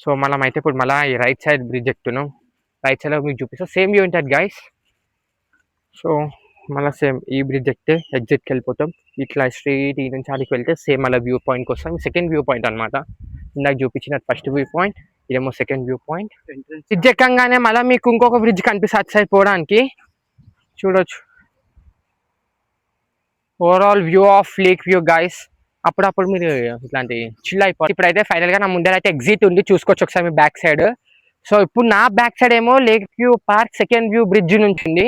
So మనమైతే ఇప్పుడు మళ్ళీ ఈ రైట్ సైడ్ బ్రిడ్జ్ ఎక్కుతున్నాం. రైట్ సైడ్లో మీకు చూపిస్తాం, సేమ్ వ్యూ ఉంటుంది గైస్. సో మళ్ళీ సేమ్ ఈ బ్రిడ్జ్ ఎక్కితే ఎగ్జిట్కి వెళ్ళిపోతాం. ఇట్లా స్ట్రీట్ ఈ నుంచి ఆడికి వెళ్తే సేమ్ మళ్ళీ వ్యూ పాయింట్కి వస్తాం. సెకండ్ వ్యూ పాయింట్ అనమాట. ఇందాక చూపించినట్టు ఫస్ట్ వ్యూ పాయింట్, ఇదేమో సెకండ్ వ్యూ పాయింట్. బ్రిడ్జ్ ఎక్కగానే మళ్ళీ మీకు ఇంకొక బ్రిడ్జ్ కనిపిస్తుంది అటు సైడ్ పోవడానికి, చూడొచ్చు. Overall view of lake view guys. అప్పుడప్పుడు మీరు ఇట్లాంటి చిల్ అయిపోవాలి. ఇప్పుడైతే ఫైనల్గా నా ముందర అయితే ఎగ్జిట్ ఉంది, చూసుకోవచ్చు ఒకసారి మీ బ్యాక్ సైడ్. సో ఇప్పుడు నా బ్యాక్ సైడ్ ఏమో lake view park second view bridge నుంచి ఉంది.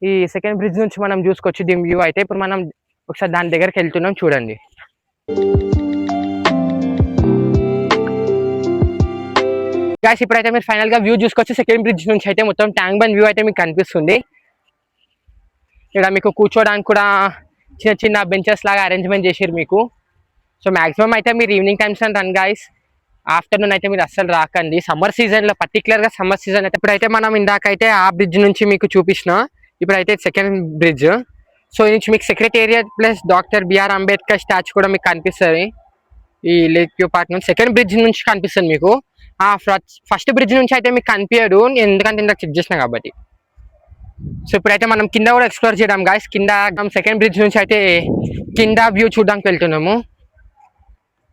ఈ సెకండ్ బ్రిడ్జ్ నుంచి మనం చూసుకోవచ్చు దీని వ్యూ అయితే. ఇప్పుడు మనం ఒకసారి దాని దగ్గరికి వెళ్తున్నాం, చూడండి. గాయ్స్ ఇప్పుడైతే మీరు ఫైనల్ గా వ్యూ చూసుకోవచ్చు సెకండ్ బ్రిడ్జ్ నుంచి అయితే. మొత్తం ట్యాంక్ బండ్ వ్యూ అయితే మీకు కనిపిస్తుంది. ఇక్కడ మీకు కూర్చోడానికి కూడా చిన్న చిన్న బెంచెస్ లాగా అరేంజ్మెంట్ చేసారు మీకు. సో మాక్సిమం అయితే మీరు evening times run guys, afternoon అయితే మీరు అస్సలు రాకండి. సమ్మర్ సీజన్లో పర్టికులర్గా సమ్మర్ సీజన్ అయితే. ఇప్పుడైతే మనం ఇందాకైతే ఆ బ్రిడ్జ్ నుంచి మీకు చూపించిన, ఇప్పుడైతే సెకండ్ బ్రిడ్జ్. సో ఈ నుంచి మీకు secretariat plus doctor BR Ambedkar statue కూడా మీకు కనిపిస్తుంది. ఈ లేక్ వ్యూ పార్క్ నుంచి సెకండ్ బ్రిడ్జ్ నుంచి కనిపిస్తుంది మీకు. ఆ ఫస్ట్ బ్రిడ్జ్ నుంచి అయితే మీకు కనిపించదు, ఎందుకంటే ఇందాక చెక్ చేసిన కాబట్టి. సో ఇప్పుడైతే మనం కింద కూడా ఎక్స్ప్లోర్ చేయడం గాయస్. కింద సెకండ్ బ్రిడ్జ్ నుంచి అయితే కింద వ్యూ చూడడానికి వెళ్తున్నాము.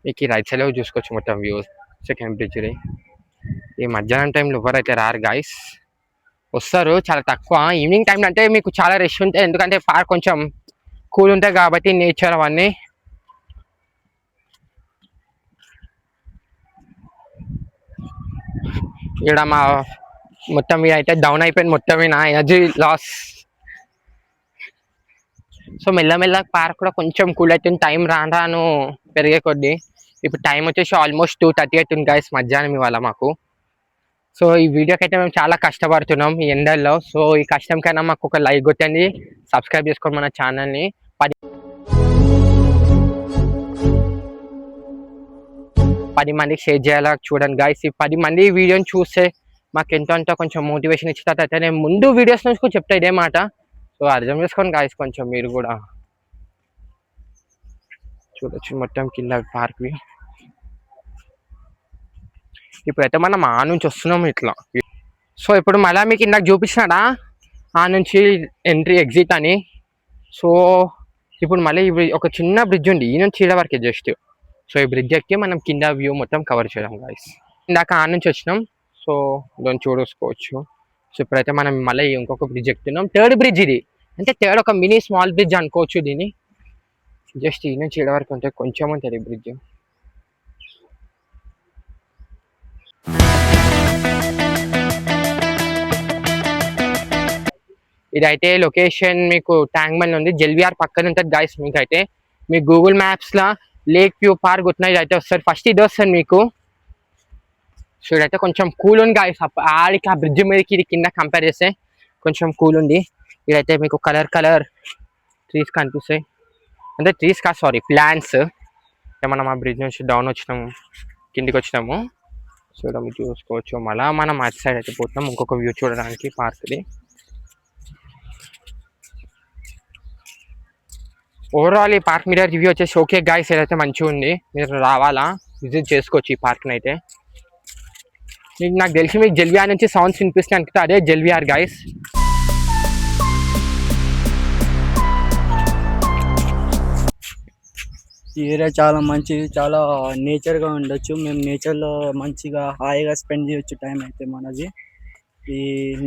మీకు రైట్ సైడ్ లో చూసుకోవచ్చు మొత్తం వ్యూ సెకండ్ బ్రిడ్జ్. ఈ మధ్యాహ్నం టైంలో ఎవరైతే రారు గాయస్, వస్తారు చాలా తక్కువ. ఈవినింగ్ టైంలో అంటే మీకు చాలా రష్ ఉంటాయి, ఎందుకంటే పార్క్ కొంచెం కూల్ ఉంటాయి కాబట్టి, నేచర్ అవన్నీ. ఇక్కడ మా మొత్తం మీద అయితే డౌన్ అయిపోయింది, మొత్తం నా ఎనర్జీ లాస్. సో మెల్లమెల్ల పార్క్ కూడా కొంచెం కూల్ అవుతుంది టైం రాను పెరిగే కొద్దీ. ఇప్పుడు టైం వచ్చేసి ఆల్మోస్ట్ 2:30 అవుతుంది గైస్ మధ్యాహ్నం ఇవాళ మాకు. సో ఈ వీడియోకి అయితే మేము చాలా కష్టపడుతున్నాం ఈ ఎండల్లో. సో ఈ కష్టం కన్నా మాకు ఒక లైక్ కొట్టండి, సబ్స్క్రైబ్ చేసుకోండి మన ఛానల్ని. 10 మందికి షేర్ చేయాలా చూడండి గైస్. ఈ 10 మంది వీడియోని చూస్తే మాకు ఎంతో అంత కొంచెం మోటివేషన్ ఇచ్చిన తర్వాత అయితే నేను ముందు వీడియోస్ నుంచి కూడా చెప్తా ఇదే మాట. సో అర్థం చేసుకోండి గాయస్ కొంచెం మీరు కూడా. చూడొచ్చు మొత్తం కింద పార్క్ వ్యూ. ఇప్పుడైతే మనం ఆ నుంచి వస్తున్నాం ఇట్లా. సో ఇప్పుడు మళ్ళీ మీకు ఇందాక చూపించినాడా ఆ నుంచి ఎంట్రీ ఎగ్జిట్ అని. సో ఇప్పుడు మళ్ళీ ఒక చిన్న బ్రిడ్జ్ ఉంది ఈ నుంచి ఈడ వరకే జస్ట్. సో ఈ బ్రిడ్జ్ ఎక్కి మనం కింద వ్యూ మొత్తం కవర్ చేయడం గాయస్. ఇందాక ఆ నుంచి వచ్చినాం, సో దాన్ని చూడేసుకోవచ్చు. సో ఇప్పుడైతే మనం మళ్ళీ ఇంకొక బ్రిడ్జ్ ఎక్కుతున్నాం, థర్డ్ బ్రిడ్జ్ ఇది. అంటే థర్డ్ ఒక మినీ స్మాల్ బ్రిడ్జ్ అనుకోవచ్చు దీన్ని. జస్ట్ ఈ నుంచి ఈడ వరకు ఉంటే కొంచెం ఉంటుంది బ్రిడ్జ్. ఇదైతే లొకేషన్ మీకు ట్యాంక్ బండ్ ఉంది, జెల్విఆర్ పక్కన ఉంటుంది గాయస్. మీకు అయితే మీ గూగుల్ మ్యాప్స్లో లేక్ వ్యూ పార్క్ కొట్టిన ఇదైతే వస్తుంది, ఫస్ట్ ఇది వస్తుంది మీకు. సో ఇదైతే కొంచెం కూల్ ఉంది గాయస్, ఆడికి ఆ బ్రిడ్జ్ మీదకి ఇది కింద కంపేర్ చేస్తే కొంచెం కూల్ ఉంది. ఇదైతే మీకు కలర్ ట్రీస్ కనిపిస్తాయి, అంటే ట్రీస్ కాదు సారీ ప్లాంట్స్. మనం ఆ బ్రిడ్జ్ నుంచి డౌన్ వచ్చినాము, కిందికి వచ్చినాము. సో ఇక్కడ మీరు చూసుకోవచ్చు. మళ్ళీ మనం అటు సైడ్ అయితే పోతున్నాం ఇంకొక వ్యూ చూడడానికి పార్క్ది. ఓవరాల్ ఈ పార్క్ మీద రివ్యూ వచ్చేసి ఓకే గాయస్, ఏదైతే మంచిగా ఉంది, మీరు రావాలా విజిట్ చేసుకోవచ్చు ఈ పార్క్ని అయితే. నాకు తెలిసి మీకు జెల్విఆర్ నుంచి సౌండ్స్ వినిపిస్తుంది అనుకుంటే అదే జెల్విఆర్ గాయస్. ఈ ఏరియా చాలా మంచిది, చాలా నేచర్గా ఉండొచ్చు. మేము నేచర్లో మంచిగా హాయిగా స్పెండ్ చేయొచ్చు టైం అయితే మనది. ఈ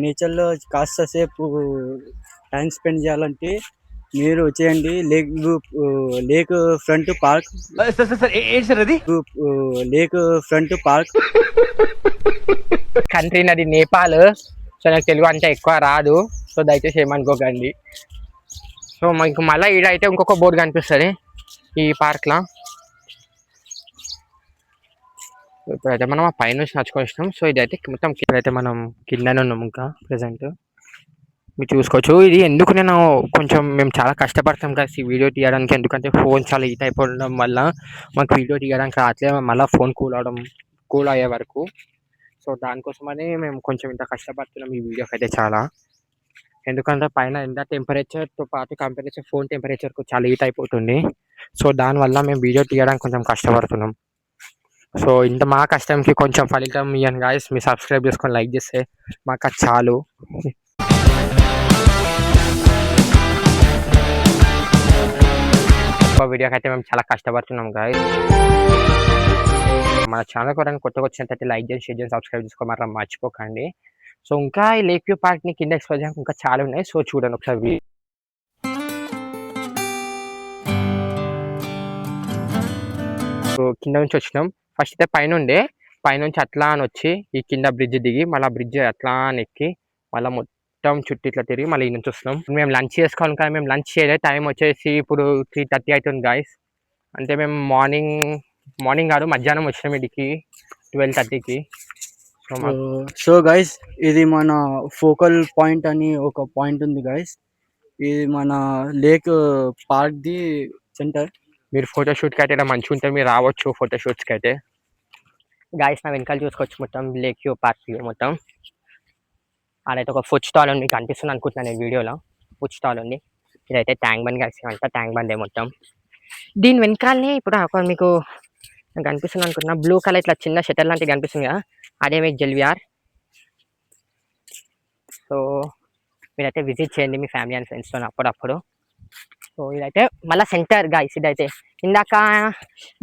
నేచర్లో కాస్త సేపు టైం స్పెండ్ చేయాలంటే మీరు చేయండి lake front park. Lake front park country నది నేపాల్. సో నాకు తెలుగు అంటే ఎక్కువ రాదు, సో దయచేసి ఏమనుకోకండి. సో మనకు మళ్ళీ ఈడ అయితే ఇంకొక బోర్డు కనిపిస్తుంది ఈ పార్క్లో. ఇప్పుడైతే మనం ఆ పైన నుంచి నడుచుకొని వచ్చినాం. సో ఇదైతే మొత్తం ఇప్పుడైతే మనం కిందనే ఉన్నాం ఇంకా ప్రజెంట్. మీరు చూసుకోవచ్చు. ఇది ఎందుకు నేను కొంచెం మేము చాలా కష్టపడతాం కదా ఈ వీడియో తీయడానికి, ఎందుకంటే ఫోన్ చాలా హీట్ అయిపోవడం వల్ల మాకు వీడియో తీయడానికి రావట్లేదు, మళ్ళీ ఫోన్ కూల్ అయ్యే వరకు. సో దానికోసమని మేము కొంచెం ఇంత కష్టపడుతున్నాం ఈ వీడియోకి అయితే చాలా. ఎందుకంటే పైన ఎంత టెంపరేచర్తో పాటు ఫోన్ టెంపరేచర్కు చాలా హీట్ అయిపోతుంది. సో దానివల్ల మేము వీడియో తీయడానికి కొంచెం కష్టపడుతున్నాం. సో ఇంత మా కష్టంకి కొంచెం ఫలితం ఇవ్వండి గాయస్. మీరు సబ్స్క్రైబ్ చేసుకొని లైక్ చేస్తే మాకు అది చాలు. వీడియోకి అయితే మేము చాలా కష్టపడుతున్నాం గాయస్. మన ఛానల్ కూడా కొత్తగా వచ్చినట్లయితే లైక్ చేసి షేర్ చేసి సబ్స్క్రైబ్ చేసుకో మాత్రం మర్చిపోకండి. సో ఇంకా ఈ లేక్ వ్యూ పార్క్ని కింద ఎక్స్ప్లోర్ చేయడానికి ఇంకా చాలా ఉన్నాయి. సో చూడండి ఒకసారి. సో కింద నుంచి వచ్చినాం. ఫస్ట్ అయితే పైనుంచి అట్లా అని వచ్చి ఈ కింద బ్రిడ్జ్ దిగి మళ్ళీ బ్రిడ్జ్ అట్లా అని ఎక్కి మళ్ళీ మొత్తం చుట్టూ ఇట్లా తిరిగి మళ్ళీ ఈ నుంచి వస్తున్నాం. మేము లంచ్ చేసుకోవాలి కానీ మేము లంచ్ చేయలేదు. టైం వచ్చేసి ఇప్పుడు 3:30 అవుతుంది గాయస్. అంటే మేము మార్నింగ్ కాదు మధ్యాహ్నం వచ్చినాం ఇడికి 12:30కి. సో గైస్ ఇది మన ఫోకల్ పాయింట్ అని ఒక పాయింట్ ఉంది గైస్. ఇది మన లేక్ పార్క్ ది సెంటర్. మీరు ఫోటోషూట్కి అయితే మంచిగా ఉంటుంది, మీరు రావచ్చు ఫోటోషూట్స్కి అయితే. గాయస్ నా వెనకాల చూసుకోవచ్చు మొత్తం లేక్ వ్యూ పార్క్ మొత్తం. ఆడైతే ఒక ఫుడ్ స్టాల్ ఉంది, మీకు అనిపిస్తుంది అనుకుంటున్నాను నేను వీడియోలో. ఫుడ్ స్టాల్ ఉంది. ఇదైతే ట్యాంక్ బండ్ గాయస్, అంతా ట్యాంక్ బండే మొత్తం. దీని వెనకాలనే ఇప్పుడు మీకు కనిపిస్తుంది అనుకుంటున్నా బ్లూ కలర్ ఇట్లా చిన్న షటర్ లాంటివి కనిపిస్తుంది కదా, అదే మీకు జెల్విఆర్. సో మీరైతే విజిట్ చేయండి మీ ఫ్యామిలీ అండ్ ఫ్రెండ్స్తో అప్పుడప్పుడు. సో ఇదైతే మళ్ళీ సెంటర్ గాయస్. ఇదైతే ఇందాక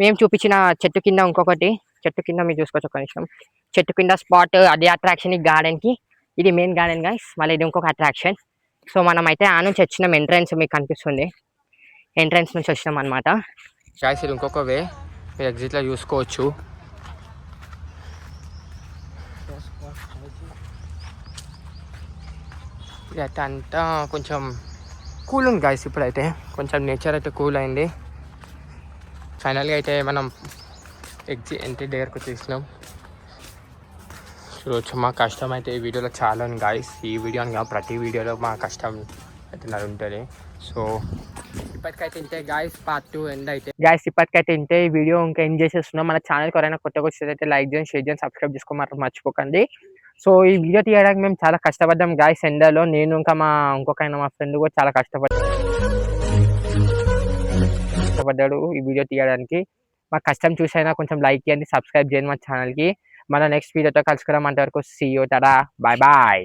మేము చూపించిన చెట్టు కింద ఇంకొకటి చెట్టు కింద మీరు చూసుకోవచ్చు ఒక నిమిషం. చెట్టు కింద స్పాట్ అదే అట్రాక్షన్ ఈ గార్డెన్కి. ఇది మెయిన్ గార్డెన్ గాయస్. మళ్ళీ ఇది ఇంకొక అట్రాక్షన్. సో మనం అయితే ఆ నుంచి వచ్చినాం. ఎంట్రన్స్ మీకు కనిపిస్తుంది, ఎంట్రన్స్ నుంచి వచ్చినాం అనమాట గాయస్. ఇది ఇంకొక వే, మీరు ఎగ్జిట్లో చూసుకోవచ్చు. ఇదైతే అంతా కొంచెం కూల్ ఉంది గాయస్. ఇప్పుడైతే కొంచెం నేచర్ అయితే కూల్ అయింది. ఫైనల్గా అయితే మనం ఎంట్రీ దగ్గరకు వచ్చేసినాం. చూడవచ్చు మా కష్టం అయితే ఈ వీడియోలో చాలా ఉంది గాయస్. ఈ వీడియో అని కాదు, ప్రతి వీడియోలో మా కష్టం అయితే ఉంటుంది. సో ఇప్పటికైతే ఇంతే గాయస్. పార్ట్ 2 ఎండ్ అయితే గాయస్. ఇప్పటికైతే ఇంతే ఈ వీడియో. ఇంకా ఎండ్ చేసేస్తున్నాం. మన ఛానల్కి ఎవరైనా కొత్తగా వచ్చేదైతే లైక్ చేయండి, షేర్ చేయండి, సబ్స్క్రైబ్ చేసుకో మాత్రం మర్చిపోకండి. సో ఈ వీడియో తీయడానికి మేము చాలా కష్టపడ్డాం గాయస్ ఎండలో. నేను ఇంకా ఇంకొక మా ఫ్రెండ్ కూడా చాలా కష్టపడ్డాడు ఈ వీడియో తీయడానికి. మా కష్టం చూసైనా కొంచెం లైక్ చేయండి, సబ్స్క్రైబ్ చేయండి మా ఛానల్కి. మన నెక్స్ట్ వీడియోతో కలుసుకున్నాం. అంతవరకు see you, tata, bye bye.